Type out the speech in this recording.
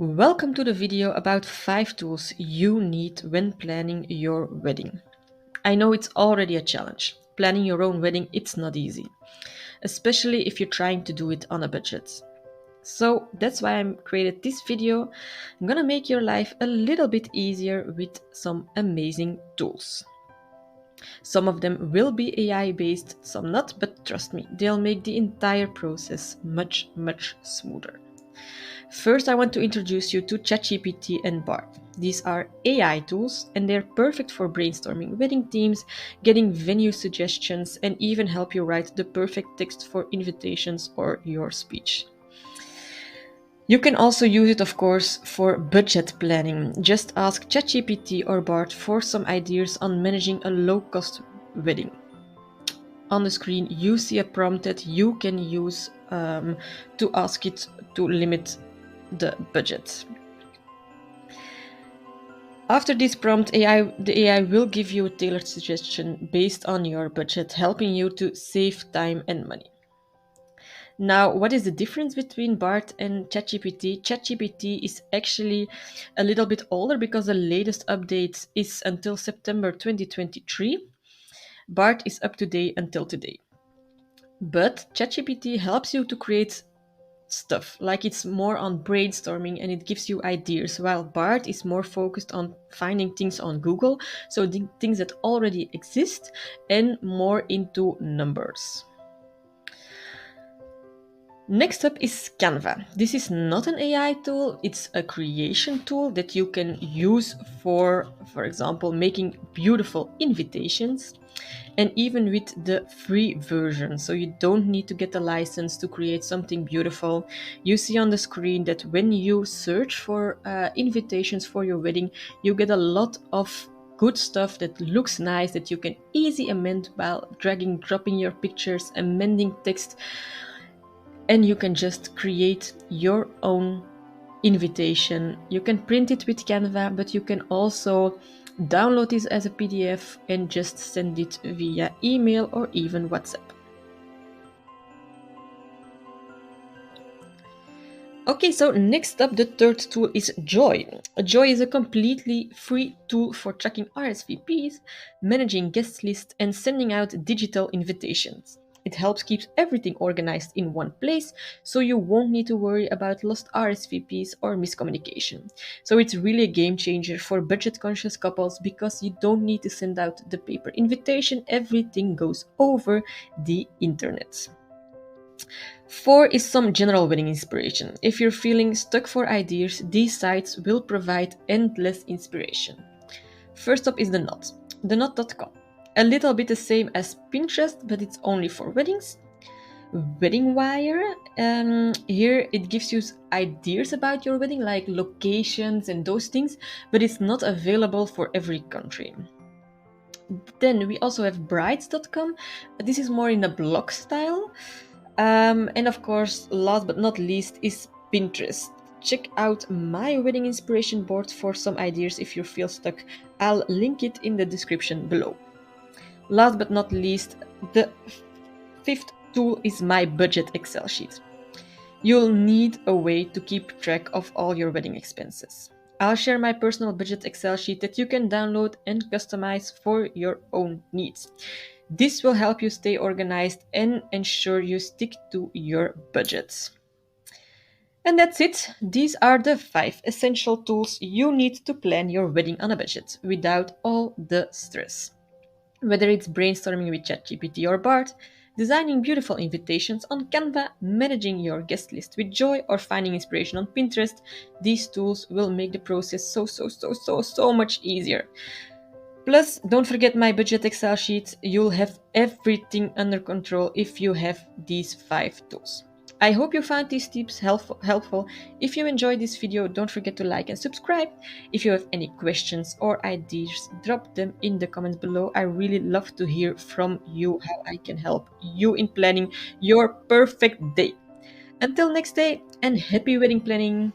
Welcome to the video about 5 tools you need when planning your wedding. I know it's already a challenge. Planning your own wedding, it's not easy, especially if you're trying to do it on a budget. So that's why I created this video. I'm gonna make your life a little bit easier with some amazing tools. Some of them will be AI based, some not, but trust me, they'll make the entire process much smoother. First, I want to introduce you to ChatGPT and Bard. These are AI tools and they're perfect for brainstorming wedding themes, getting venue suggestions, and even help you write the perfect text for invitations or your speech. You can also use it, of course, for budget planning. Just ask ChatGPT or Bard for some ideas on managing a low-cost wedding. On the screen, you see a prompt that you can use to ask it to limit the budget. After this prompt, the AI will give you a tailored suggestion based on your budget, helping you to save time and money. Now, what is the difference between Bard and ChatGPT? ChatGPT is actually a little bit older because the latest update is until September 2023. Bard is up to date until today. But ChatGPT helps you to create stuff, like it's more on brainstorming and it gives you ideas, while Bard is more focused on finding things on Google, so things that already exist, and more into numbers. Next up is Canva. This is not an AI tool, it's a creation tool that you can use for example, making beautiful invitations, and even with the free version, so you don't need to get a license to create something beautiful. You see on the screen that when you search for invitations for your wedding, you get a lot of good stuff that looks nice, that you can easily amend while dragging, dropping your pictures, amending text, and you can just create your own invitation. You can print it with Canva, but you can also download this as a PDF and just send it via email or even WhatsApp. Okay, so next up, the third tool is Joy. Joy is a completely free tool for tracking RSVPs, managing guest lists, and sending out digital invitations. It helps keep everything organized in one place, so you won't need to worry about lost RSVPs or miscommunication. So it's really a game changer for budget-conscious couples because you don't need to send out the paper invitation, everything goes over the internet. 4 is some general wedding inspiration. If you're feeling stuck for ideas, these sites will provide endless inspiration. First up is TheKnot.com. A little bit the same as Pinterest, but it's only for weddings. Wedding Wire, here it gives you ideas about your wedding, like locations and those things, but it's not available for every country. Then we also have Brides.com. This is more in a blog style. And of course, last but not least is Pinterest. Check out my wedding inspiration board for some ideas if you feel stuck. I'll link it in the description below. Last but not least, the fifth tool is my budget Excel sheet. You'll need a way to keep track of all your wedding expenses. I'll share my personal budget Excel sheet that you can download and customize for your own needs. This will help you stay organized and ensure you stick to your budgets. And that's it. These are the 5 essential tools you need to plan your wedding on a budget without all the stress. Whether it's brainstorming with ChatGPT or Bard, designing beautiful invitations on Canva, managing your guest list with Joy, or finding inspiration on Pinterest, these tools will make the process so much easier. Plus, don't forget my budget Excel sheet. You'll have everything under control if you have these 5 tools. I hope you found these tips helpful. If you enjoyed this video, don't forget to like and subscribe. If you have any questions or ideas, drop them in the comments below. I really love to hear from you how I can help you in planning your perfect day. Until next day, and happy wedding planning!